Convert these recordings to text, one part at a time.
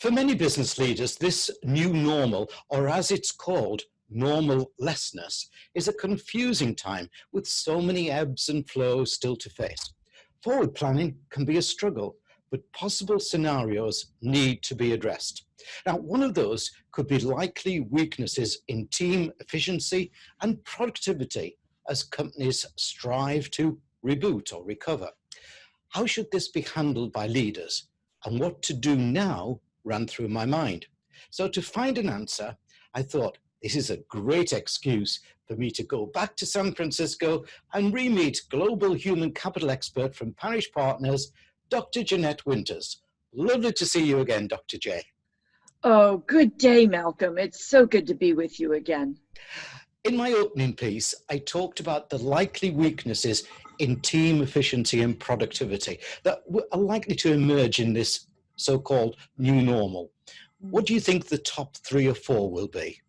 For many business leaders, this new normal, or as it's called, normallessness, is a confusing time with so many ebbs and flows still to face. Forward planning can be a struggle, but possible scenarios need to be addressed. Now, one of those could be likely weaknesses in team efficiency and productivity as companies strive to reboot or recover. How should this be handled by leaders, and what to do now ran through my mind. So to find an answer, I thought this is a great excuse for me to go back to San Francisco and re-meet global human capital expert from Parrish Partners, Dr. Jeanette Winters. Lovely to see you again, Dr. J. Oh, good day, Malcolm. It's so good to be with you again. In my opening piece, I talked about the likely weaknesses in team efficiency and productivity that are likely to emerge in this so-called new normal. What do you think the top 3 or 4 will be?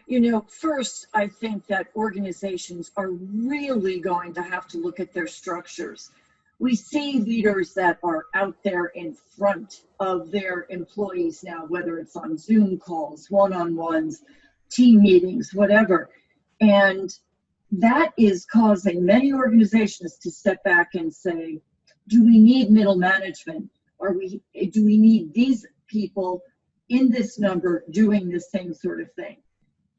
You know, first, I think that organizations are really going to have to look at their structures. We see leaders that are out there in front of their employees now, whether it's on Zoom calls, one-on-ones, team meetings, whatever. And that is causing many organizations to step back and say, do we need middle management? Do we need these people in this number doing the same sort of thing?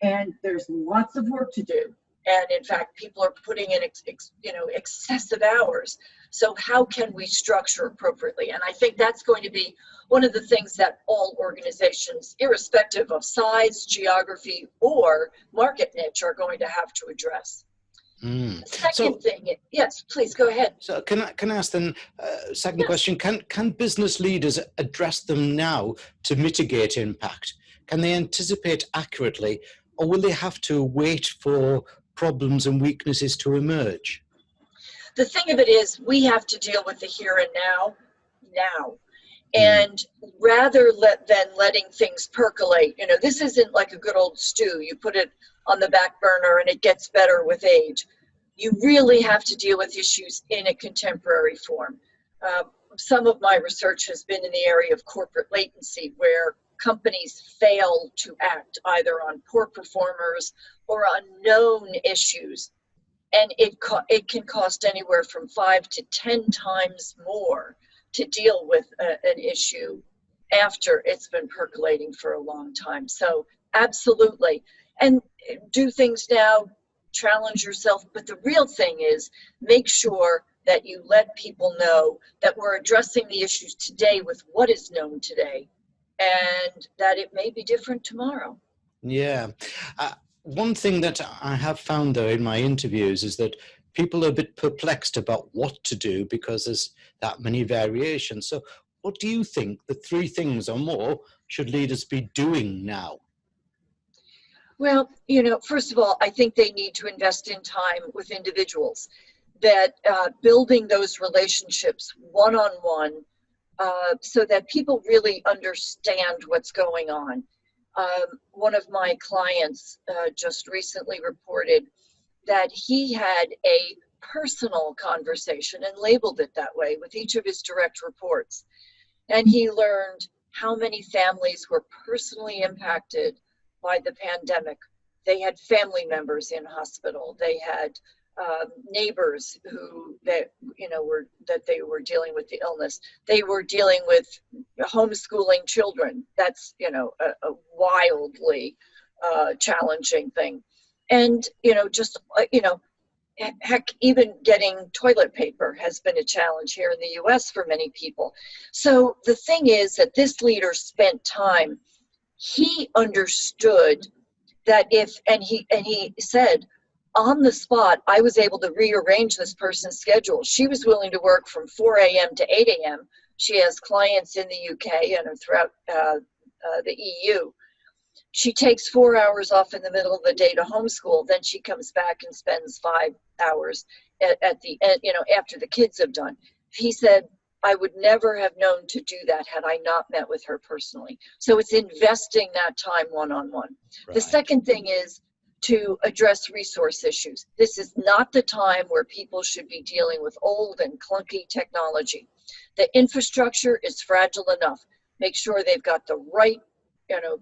And there's lots of work to do. And in fact, people are putting in excessive hours. So how can we structure appropriately? And I think that's going to be one of the things that all organizations, irrespective of size, geography, or market niche, are going to have to address. The second thing, yes, please go ahead. So can I ask then, second question, can business leaders address them now to mitigate impact? Can they anticipate accurately, or will they have to wait for problems and weaknesses to emerge? The thing of it is, we have to deal with the here and now. And rather than letting things percolate, this isn't like a good old stew. You put it on the back burner and it gets better with age. You really have to deal with issues in a contemporary form. Some of my research has been in the area of corporate latency, where companies fail to act either on poor performers or on known issues. And it can cost anywhere from 5 to 10 times more to deal with an issue after it's been percolating for a long time. So absolutely. And do things now, challenge yourself. But the real thing is, make sure that you let people know that we're addressing the issues today with what is known today, and that it may be different tomorrow. Yeah. One thing that I have found, though, in my interviews is that people are a bit perplexed about what to do because there's that many variations. So what do you think the 3 things or more should leaders be doing now? Well, first of all, I think they need to invest in time with individuals, that building those relationships one-on-one so that people really understand what's going on. One of my clients just recently reported that he had a personal conversation, and labeled it that way, with each of his direct reports. And he learned how many families were personally impacted by the pandemic. They had family members in hospital. They had neighbors they were dealing with the illness. They were dealing with homeschooling children. That's a wildly challenging thing. And heck, even getting toilet paper has been a challenge here in the U.S. for many people. So the thing is that this leader spent time. He understood that he said, on the spot, I was able to rearrange this person's schedule. She was willing to work from 4 a.m. to 8 a.m. She has clients in the UK and throughout the EU. She takes 4 hours off in the middle of the day to homeschool. Then she comes back and spends 5 hours at the end, after the kids have done. He said, I would never have known to do that had I not met with her personally. So it's investing that time one-on-one. Right. The second thing is to address resource issues. This is not the time where people should be dealing with old and clunky technology. The infrastructure is fragile enough. make sure they've got the right,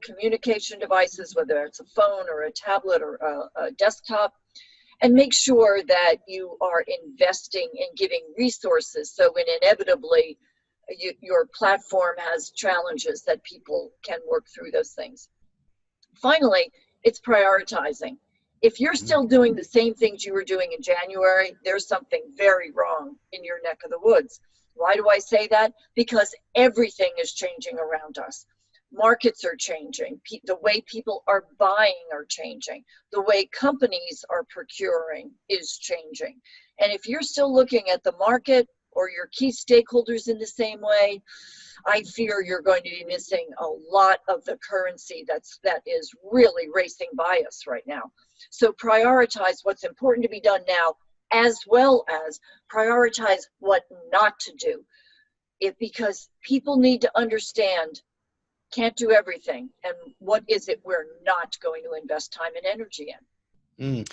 communication devices, whether it's a phone or a tablet or a desktop, and make sure that you are investing in giving resources so when inevitably your platform has challenges that people can work through those things. Finally, it's prioritizing. If you're still doing the same things you were doing in January, there's something very wrong in your neck of the woods. Why do I say that? Because everything is changing around us. Markets are changing. The way people are buying are changing. The way companies are procuring is changing. And if you're still looking at the market or your key stakeholders in the same way, I fear you're going to be missing a lot of the currency that is really racing by us right now. So prioritize what's important to be done now, as well as prioritize what not to do. Because people need to understand, can't do everything, and what is it we're not going to invest time and energy in.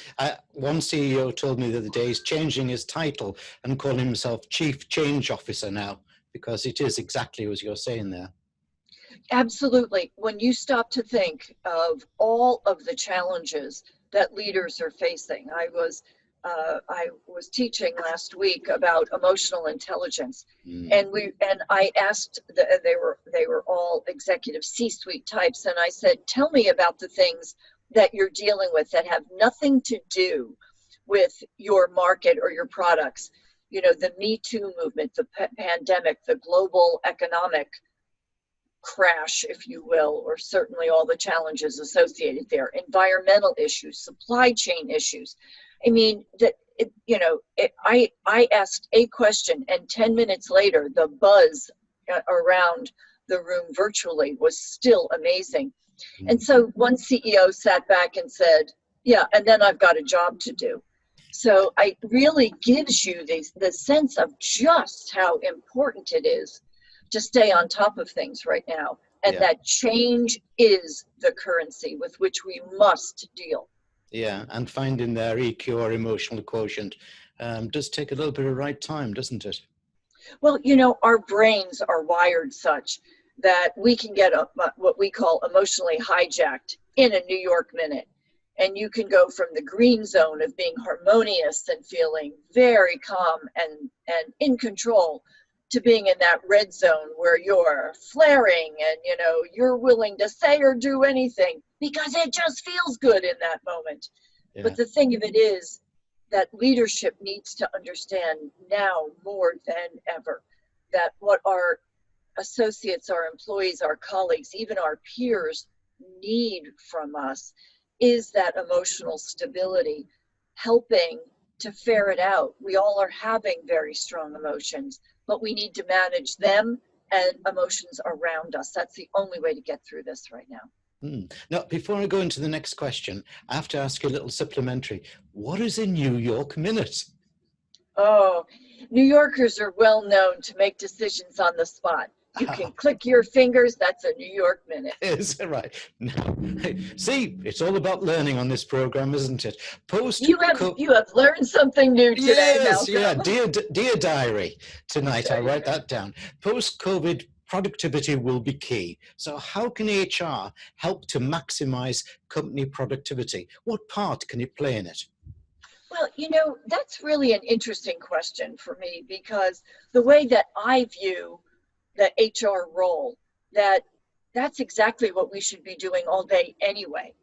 One CEO told me the other day he's changing his title and calling himself Chief Change Officer now, because it is exactly as you're saying there. Absolutely. When you stop to think of all of the challenges that leaders are facing, I was teaching last week about emotional intelligence, and I asked they were all executive C-suite types, and I said, tell me about the things that you're dealing with that have nothing to do with your market or your products. The Me Too movement, the pandemic, the global economic crash, if you will, or certainly all the challenges associated there, environmental issues, supply chain issues. I mean, I asked a question, and 10 minutes later, the buzz around the room virtually was still amazing. And so one CEO sat back and said, yeah, and then I've got a job to do. So it really gives you the sense of just how important it is to stay on top of things right now. And that change is the currency with which we must deal. Yeah, and finding their EQ or emotional quotient does take a little bit of right time, doesn't it? Well, our brains are wired such that we can get what we call emotionally hijacked in a New York minute. And you can go from the green zone of being harmonious and feeling very calm and in control to being in that red zone where you're flaring and, you're willing to say or do anything because it just feels good in that moment. Yeah. But the thing of it is that leadership needs to understand now more than ever that what our associates, our employees, our colleagues, even our peers need from us is that emotional stability, helping to ferret out. We all are having very strong emotions, but we need to manage them and emotions around us. That's the only way to get through this right now. Now, before I go into the next question, I have to ask you a little supplementary. What is a New York minute? Oh, New Yorkers are well known to make decisions on the spot. You can click your fingers, that's a New York minute. Is that right? No. See, it's all about learning on this program, isn't it? You have learned something new today, yes, Malcolm. Yeah, dear diary, tonight I'll write that down. Post-COVID, productivity will be key. So how can HR help to maximize company productivity? What part can it play in it? Well, that's really an interesting question for me, because the way that I view the HR role, that's exactly what we should be doing all day anyway.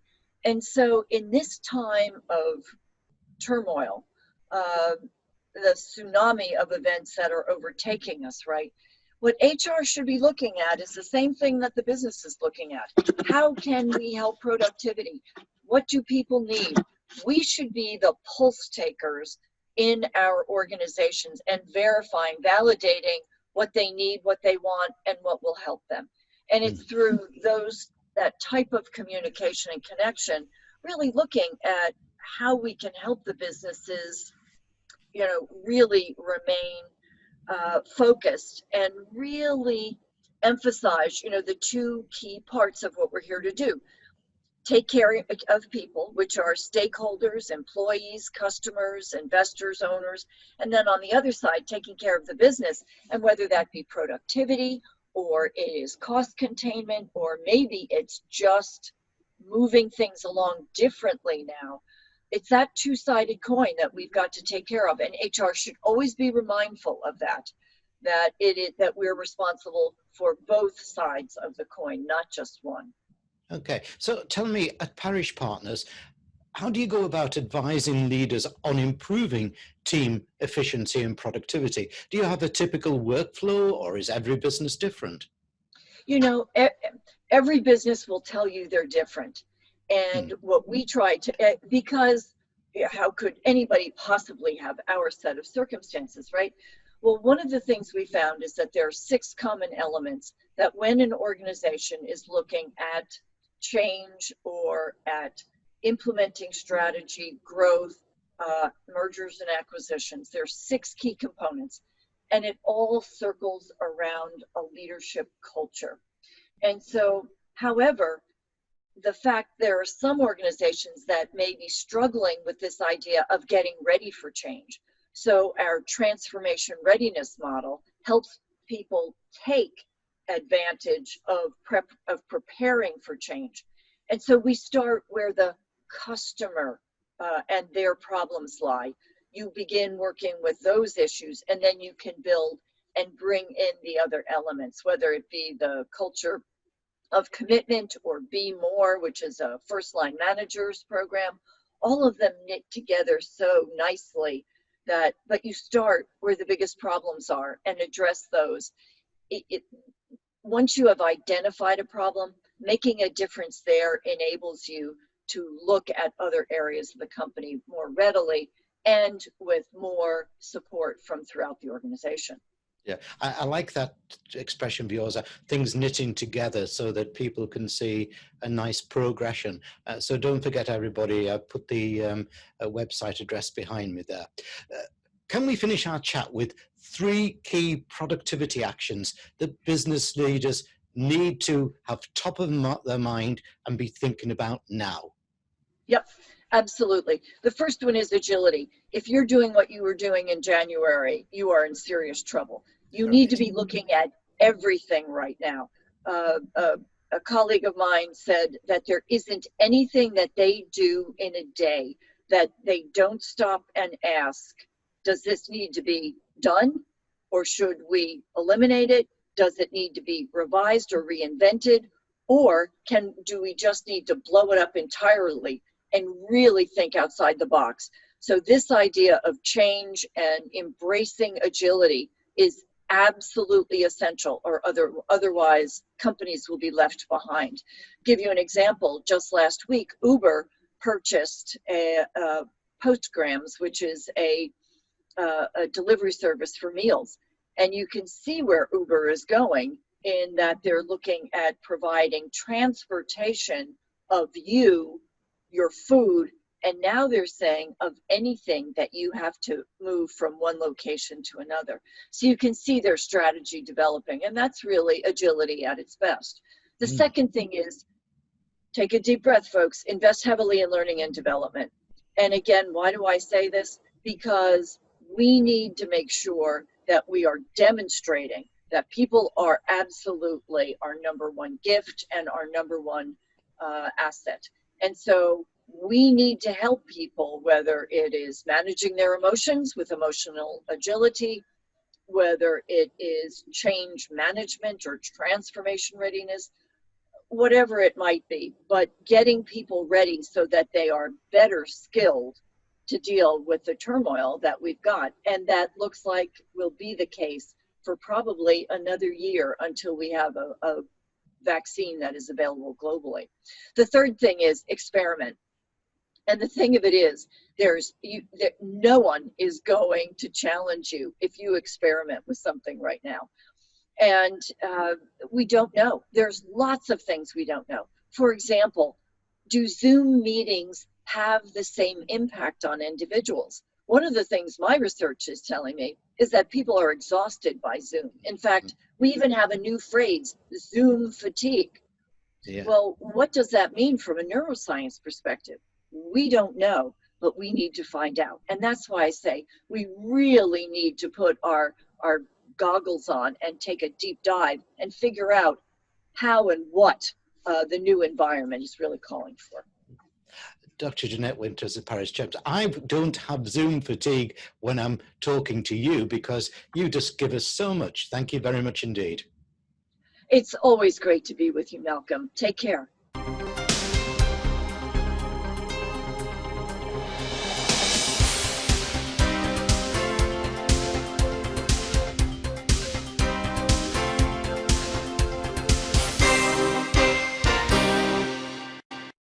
And so in this time of turmoil, the tsunami of events that are overtaking us, right? What HR should be looking at is the same thing that the business is looking at. How can we help productivity? What do people need? We should be the pulse takers in our organizations and verifying, validating what they need, what they want, and what will help them. And it's through that type of communication and connection, really looking at how we can help the businesses, really remain focused and really emphasize, the two key parts of what we're here to do. Take care of people, which are stakeholders, employees, customers, investors, owners, and then on the other side, taking care of the business, and whether that be productivity or it is cost containment, or maybe it's just moving things along differently now. It's that two-sided coin that we've got to take care of, and HR should always be mindful of that, that we're responsible for both sides of the coin, not just one. Okay, so tell me, at Parrish Partners, how do you go about advising leaders on improving team efficiency and productivity? Do you have a typical workflow, or is every business different? You know, every business will tell you they're different. And what we try to, because how could anybody possibly have our set of circumstances, right? Well, one of the things we found is that there are 6 common elements that when an organization is looking at change or at implementing strategy, growth, mergers and acquisitions, there's 6 key components, and it all circles around a leadership culture. And so, however, the fact there are some organizations that may be struggling with this idea of getting ready for change. So our transformation readiness model helps people take advantage of preparing for change. And so we start where the customer and their problems lie. You begin working with those issues, and then you can build and bring in the other elements, whether it be the culture of commitment or Be More, which is a first line managers program. All of them knit together so nicely but you start where the biggest problems are and address those. Once you have identified a problem, making a difference there enables you to look at other areas of the company more readily and with more support from throughout the organization. Yeah, I like that expression of yours, things knitting together so that people can see a nice progression. So don't forget, everybody, put the website address behind me there. Can we finish our chat with 3 key productivity actions that business leaders need to have top of their mind and be thinking about now? Yep, absolutely. The first one is agility. If you're doing what you were doing in January, you are in serious trouble. You need to be looking at everything right now. A colleague of mine said that there isn't anything that they do in a day that they don't stop and ask, does this need to be done, or should we eliminate it? Does it need to be revised or reinvented? Or do we just need to blow it up entirely and really think outside the box? So this idea of change and embracing agility is absolutely essential, or otherwise companies will be left behind. Give you an example. Just last week, Uber purchased Postgrams, which is a delivery service for meals. And you can see where Uber is going in that they're looking at providing transportation of your food, and now they're saying of anything that you have to move from one location to another. So you can see their strategy developing, and that's really agility at its best. The second thing is, take a deep breath, folks, invest heavily in learning and development. And again, why do I say this? Because we need to make sure that we are demonstrating that people are absolutely our number one gift and our number one asset. And so we need to help people, whether it is managing their emotions with emotional agility, whether it is change management or transformation readiness, whatever it might be, but getting people ready so that they are better skilled to deal with the turmoil that we've got. And that looks like will be the case for probably another year until we have a vaccine that is available globally. The third thing is experiment. And the thing of it is, no one is going to challenge you if you experiment with something right now. And we don't know. There's lots of things we don't know. For example, do Zoom meetings have the same impact on individuals? One of the things my research is telling me is that people are exhausted by Zoom. In fact, we even have a new phrase, Zoom fatigue. Yeah. Well, what does that mean from a neuroscience perspective? We don't know, but we need to find out. And that's why I say we really need to put our goggles on and take a deep dive and figure out how and what the new environment is really calling for. Dr. Jeanette Winters at Parrish Partners. I don't have Zoom fatigue when I'm talking to you because you just give us so much. Thank you very much indeed. It's always great to be with you, Malcolm. Take care.